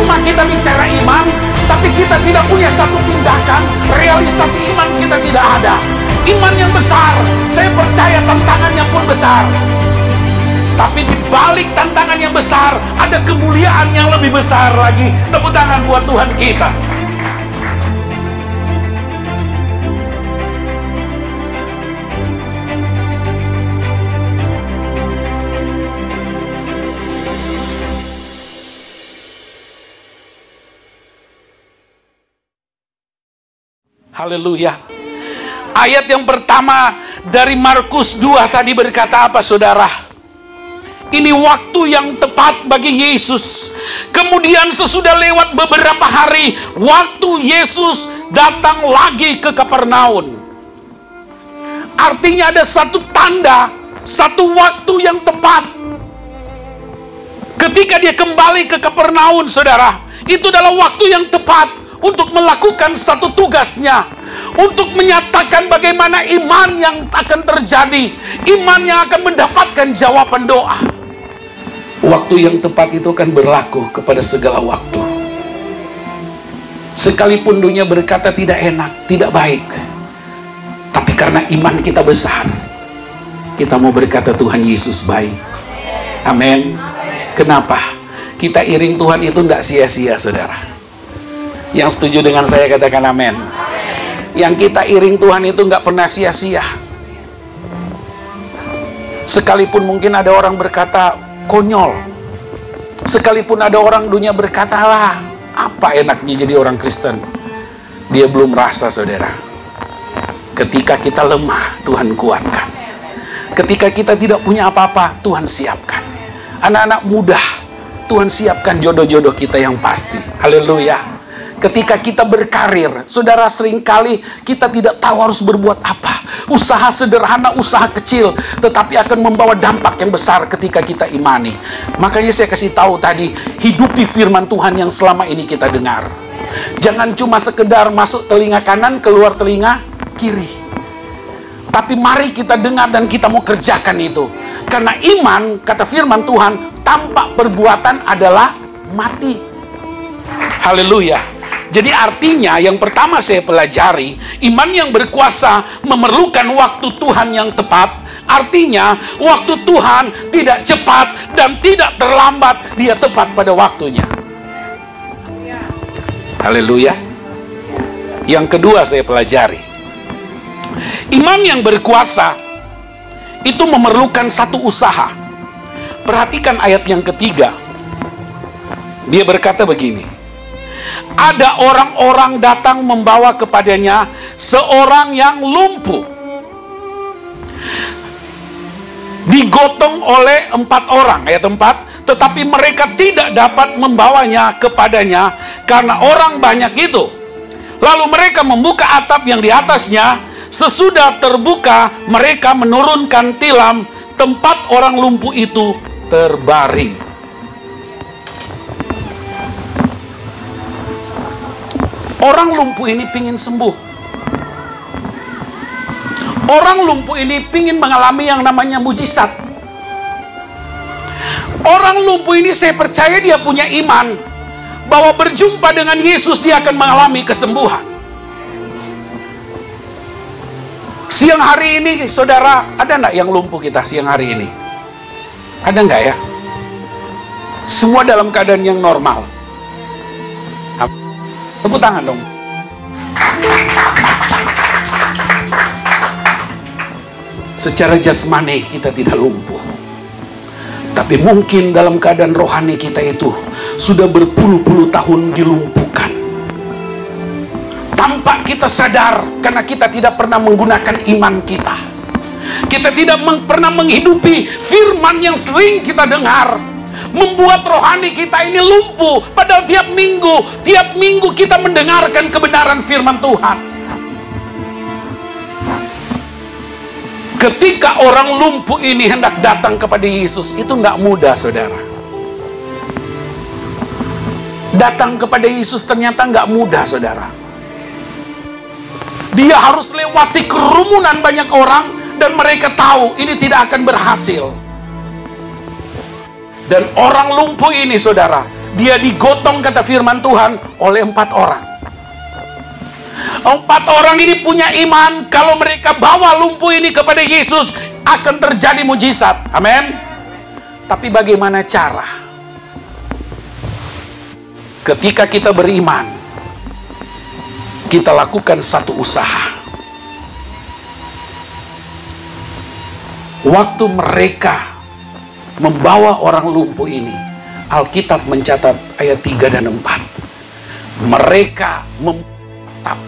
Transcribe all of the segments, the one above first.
Percuma kita bicara iman, tapi kita tidak punya satu tindakan, realisasi iman kita tidak ada. Iman yang besar, saya percaya tantangannya pun besar. Tapi di balik tantangan yang besar, ada kemuliaan yang lebih besar lagi. Tepuk tangan buat Tuhan kita. Haleluya. Ayat yang pertama dari Markus 2 tadi berkata apa, saudara? Ini waktu yang tepat bagi Yesus. Kemudian sesudah lewat beberapa hari, waktu Yesus datang lagi ke Kapernaum. Artinya ada satu tanda, satu waktu yang tepat. Ketika dia kembali ke Kapernaum, saudara, itu adalah waktu yang tepat untuk melakukan satu tugasnya, untuk menyatakan bagaimana iman yang akan terjadi, iman yang akan mendapatkan jawaban doa. Waktu yang tepat itu akan berlaku kepada segala waktu. Sekalipun dunia berkata tidak enak, tidak baik, tapi karena iman kita besar, kita mau berkata Tuhan Yesus baik. Amin. Kenapa? Kita iring Tuhan itu tidak sia-sia, saudara. Yang setuju dengan saya katakan amin. Yang kita iring Tuhan itu nggak pernah sia-sia. Sekalipun mungkin ada orang berkata konyol, sekalipun ada orang dunia berkata, lah, apa enaknya jadi orang Kristen? Dia belum rasa, saudara. Ketika kita lemah, Tuhan kuatkan. Ketika kita tidak punya apa-apa, Tuhan siapkan. Anak-anak muda, Tuhan siapkan jodoh-jodoh kita yang pasti. Haleluya. Ketika kita berkarir, saudara, seringkali kita tidak tahu harus berbuat apa. Usaha sederhana, usaha kecil, tetapi akan membawa dampak yang besar ketika kita imani. Makanya saya kasih tahu tadi, hidupi firman Tuhan yang selama ini kita dengar. Jangan cuma sekedar masuk telinga kanan, keluar telinga kiri. Tapi mari kita dengar dan kita mau kerjakan itu. Karena iman, kata firman Tuhan, tanpa perbuatan adalah mati. Haleluya. Jadi artinya yang pertama saya pelajari, iman yang berkuasa memerlukan waktu Tuhan yang tepat. Artinya waktu Tuhan tidak cepat dan tidak terlambat, dia tepat pada waktunya. Haleluya. Yang kedua saya pelajari, iman yang berkuasa itu memerlukan satu usaha. Perhatikan ayat yang ketiga. Dia berkata begini, ada orang-orang datang membawa kepadanya seorang yang lumpuh, digotong oleh 4 orang, ayat 4, tetapi mereka tidak dapat membawanya kepadanya karena orang banyak itu. Lalu mereka membuka atap yang di atasnya. Sesudah terbuka, mereka menurunkan tilam, tempat orang lumpuh itu terbaring. Orang lumpuh ini pingin sembuh. Orang lumpuh ini pingin mengalami yang namanya mujizat. Orang lumpuh ini saya percaya dia punya iman bahwa berjumpa dengan Yesus dia akan mengalami kesembuhan. Siang hari ini, saudara, ada enggak yang lumpuh kita siang hari ini? Ada enggak ya? Semua dalam keadaan yang normal. Tepuk tangan dong. Secara jasmani kita tidak lumpuh, tapi mungkin dalam keadaan rohani kita itu sudah berpuluh-puluh tahun dilumpuhkan tanpa kita sadar, karena kita tidak pernah menggunakan iman kita. Kita tidak pernah menghidupi firman yang sering kita dengar, membuat rohani kita ini lumpuh. Padahal tiap minggu kita mendengarkan kebenaran firman Tuhan. Ketika orang lumpuh ini hendak datang kepada Yesus, itu nggak mudah, saudara. Datang kepada Yesus ternyata nggak mudah, saudara. Dia harus lewati kerumunan banyak orang, dan mereka tahu ini tidak akan berhasil. Dan orang lumpuh ini, saudara, dia digotong, kata firman Tuhan, oleh 4 orang. 4 orang ini punya iman, kalau mereka bawa lumpuh ini kepada Yesus, akan terjadi mujizat. Amin. Tapi bagaimana cara? Ketika kita beriman, kita lakukan satu usaha. Waktu mereka membawa orang lumpuh ini, Alkitab mencatat ayat 3 dan 4. Mereka menatap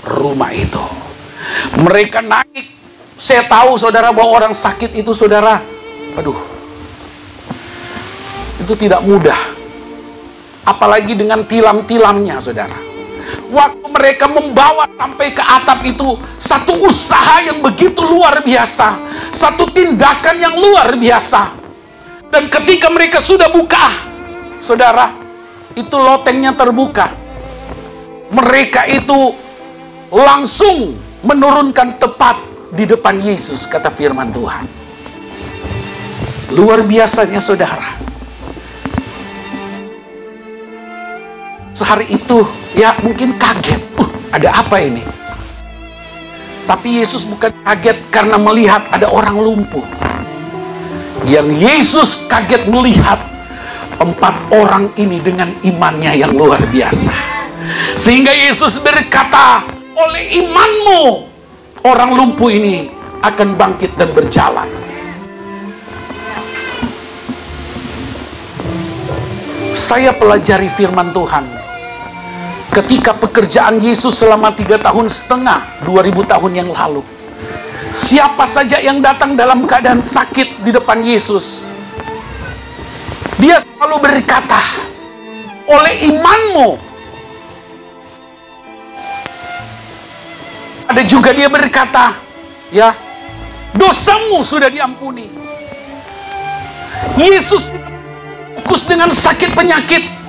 rumah itu. Mereka naik. Saya tahu saudara bahwa orang sakit itu saudara, aduh, itu tidak mudah. Apalagi dengan tilam-tilamnya saudara. Waktu mereka membawa sampai ke atap itu, satu usaha yang begitu luar biasa, satu tindakan yang luar biasa. Dan ketika mereka sudah buka, saudara, itu lotengnya terbuka. Mereka itu langsung menurunkan tepat di depan Yesus, kata firman Tuhan. Luar biasanya saudara. Sehari itu ya mungkin kaget, ada apa ini? Tapi Yesus bukan kaget karena melihat ada orang lumpuh. Yang Yesus kaget melihat 4 orang ini dengan imannya yang luar biasa. Sehingga Yesus berkata, oleh imanmu orang lumpuh ini akan bangkit dan berjalan. Saya pelajari firman Tuhan. Ketika pekerjaan Yesus selama 3,5 tahun, 2000 tahun yang lalu, siapa saja yang datang dalam keadaan sakit di depan Yesus, dia selalu berkata, oleh imanmu. Ada juga dia berkata, ya, dosamu sudah diampuni. Yesus fokus dengan sakit penyakit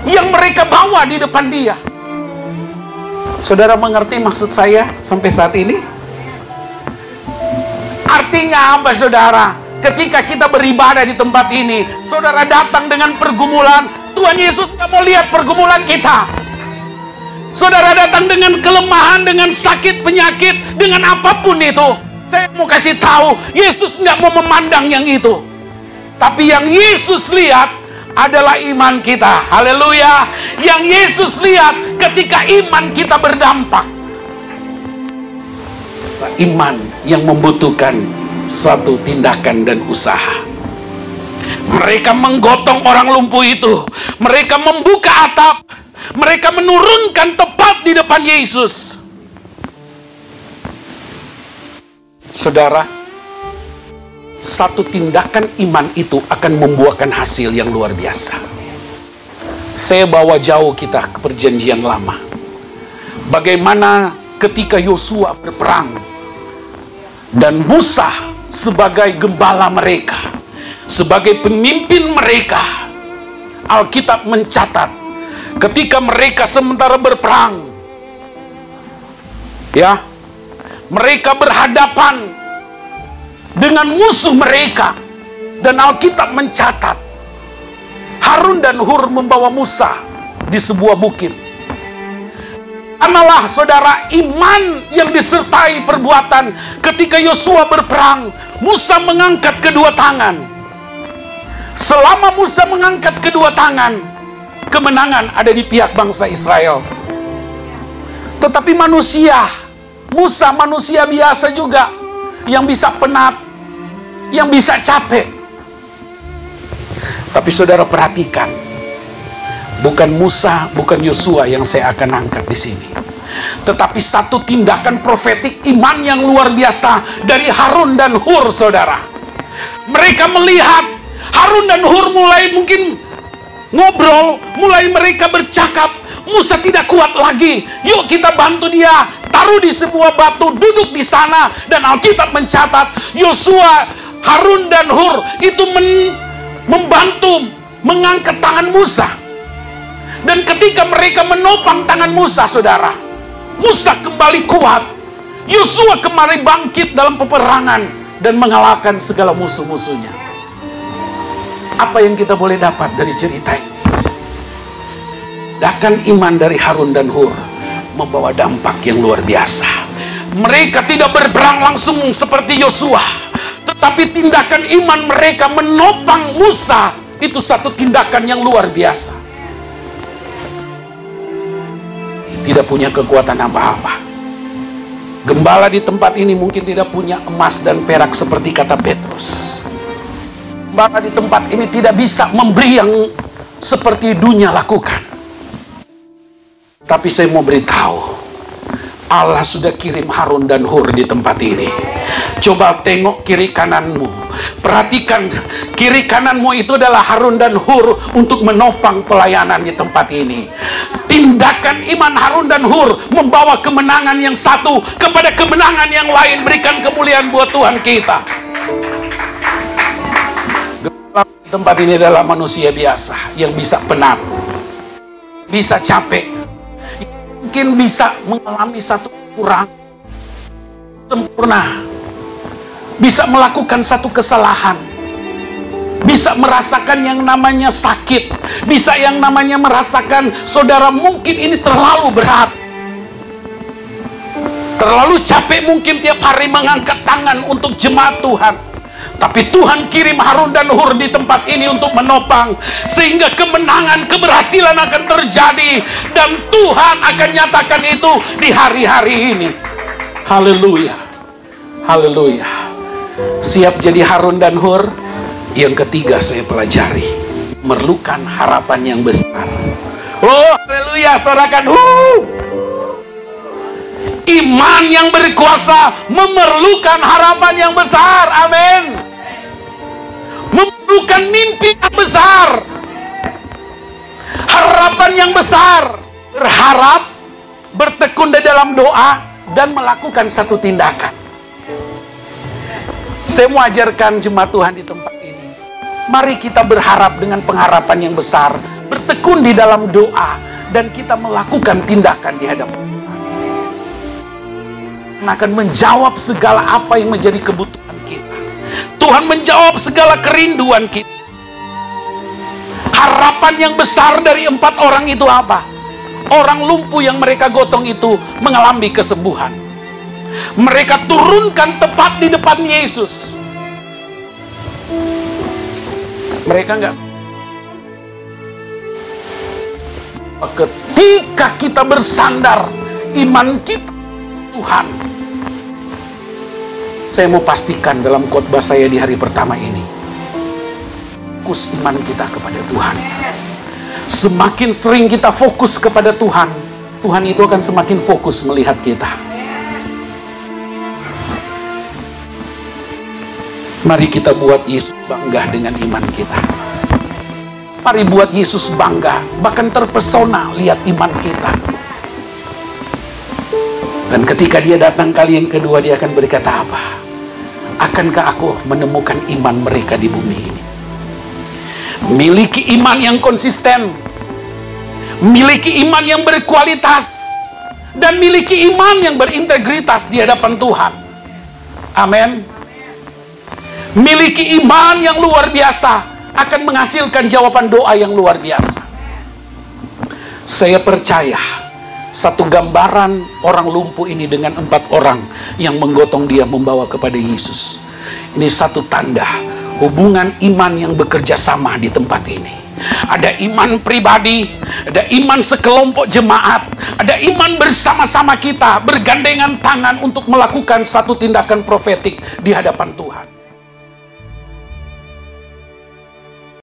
yang mereka bawa di depan dia. Saudara mengerti maksud saya sampai saat ini? Artinya apa saudara? Ketika kita beribadah di tempat ini, saudara datang dengan pergumulan, Tuhan Yesus nggak mau lihat pergumulan kita. Saudara datang dengan kelemahan, dengan sakit, penyakit, dengan apapun itu, saya mau kasih tahu, Yesus nggak mau memandang yang itu. Tapi yang Yesus lihat adalah iman kita. Haleluya. Yang Yesus lihat ketika iman kita berdampak. Iman yang membutuhkan satu tindakan dan usaha. Mereka menggotong orang lumpuh itu. Mereka membuka atap. Mereka menurunkan tepat di depan Yesus. Saudara, satu tindakan iman itu akan membuahkan hasil yang luar biasa. Saya bawa jauh kita ke perjanjian lama. Bagaimana ketika Yosua berperang dan Musa sebagai gembala mereka, sebagai pemimpin mereka, Alkitab mencatat ketika mereka sementara berperang, ya, mereka berhadapan dengan musuh mereka, dan Alkitab mencatat Harun dan Hur membawa Musa di sebuah bukit. Analah saudara iman yang disertai perbuatan. Ketika Yosua berperang, Musa mengangkat kedua tangan. Selama Musa mengangkat kedua tangan, kemenangan ada di pihak bangsa Israel. Tetapi manusia, Musa manusia biasa juga, yang bisa penat, yang bisa capek. Tapi saudara perhatikan, bukan Musa, bukan Yosua yang saya akan angkat di sini, tetapi satu tindakan profetik iman yang luar biasa dari Harun dan Hur, saudara. Mereka melihat Harun dan Hur mulai mungkin ngobrol, mulai mereka bercakap. Musa tidak kuat lagi, yuk kita bantu dia, taruh di sebuah batu, duduk di sana. Dan Alkitab mencatat Yosua, Harun dan Hur itu membantu mengangkat tangan Musa. Dan ketika mereka menopang tangan Musa, saudara, Musa kembali kuat. Yosua kembali bangkit dalam peperangan dan mengalahkan segala musuh-musuhnya. Apa yang kita boleh dapat dari cerita ini? Tindakan iman dari Harun dan Hur membawa dampak yang luar biasa. Mereka tidak berperang langsung seperti Yosua, tetapi tindakan iman mereka menopang Musa itu satu tindakan yang luar biasa. Tidak punya kekuatan apa-apa. Gembala di tempat ini mungkin tidak punya emas dan perak seperti kata Petrus. Gembala di tempat ini tidak bisa memberi yang seperti dunia lakukan. Tapi saya mau beritahu, Allah sudah kirim Harun dan Hur di tempat ini. Coba tengok kiri kananmu. Perhatikan, kiri kananmu itu adalah Harun dan Hur untuk menopang pelayanan di tempat ini. Tindakan iman Harun dan Hur membawa kemenangan yang satu kepada kemenangan yang lain. Berikan kemuliaan buat Tuhan kita. Di tempat ini adalah manusia biasa yang bisa penat, bisa capek, mungkin bisa mengalami satu kurang sempurna, bisa melakukan satu kesalahan, bisa merasakan yang namanya sakit, bisa yang namanya merasakan saudara mungkin ini terlalu berat, terlalu capek mungkin tiap hari mengangkat tangan untuk jemaat Tuhan. Tapi Tuhan kirim Harun dan Hur di tempat ini untuk menopang, sehingga kemenangan, keberhasilan akan terjadi, dan Tuhan akan nyatakan itu di hari-hari ini. Haleluya, haleluya. Siap jadi Harun dan Hur? Yang ketiga saya pelajari, memerlukan harapan yang besar. Oh, haleluya, sorakan. Iman yang berkuasa memerlukan harapan yang besar. Amin. Memerlukan mimpi yang besar, harapan yang besar. Berharap, bertekun di dalam doa, dan melakukan satu tindakan. Saya mau ajarkan jemaat Tuhan di tempat ini, mari kita berharap dengan pengharapan yang besar, bertekun di dalam doa, dan kita melakukan tindakan di hadapan Tuhan. Akan menjawab segala apa yang menjadi kebutuhan kita. Tuhan menjawab segala kerinduan kita. Harapan yang besar dari 4 orang itu apa? Orang lumpuh yang mereka gotong itu mengalami kesembuhan. Mereka turunkan tepat di depan Yesus. Mereka enggak. Ketika kita bersandar iman kita Tuhan, saya mau pastikan dalam khotbah saya di hari pertama ini, fokus iman kita kepada Tuhan. Semakin sering kita fokus kepada Tuhan, Tuhan itu akan semakin fokus melihat kita. Mari kita buat Yesus bangga dengan iman kita. Mari buat Yesus bangga, bahkan terpesona lihat iman kita. Dan ketika dia datang kali yang kedua, dia akan berkata apa? Akankah aku menemukan iman mereka di bumi ini? Miliki iman yang konsisten, miliki iman yang berkualitas, dan miliki iman yang berintegritas di hadapan Tuhan. Amin. Miliki iman yang luar biasa akan menghasilkan jawaban doa yang luar biasa. Saya percaya satu gambaran orang lumpuh ini dengan 4 orang yang menggotong dia membawa kepada Yesus. Ini satu tanda hubungan iman yang bekerja sama di tempat ini. Ada iman pribadi, ada iman sekelompok jemaat, ada iman bersama-sama kita bergandengan tangan untuk melakukan satu tindakan profetik di hadapan Tuhan.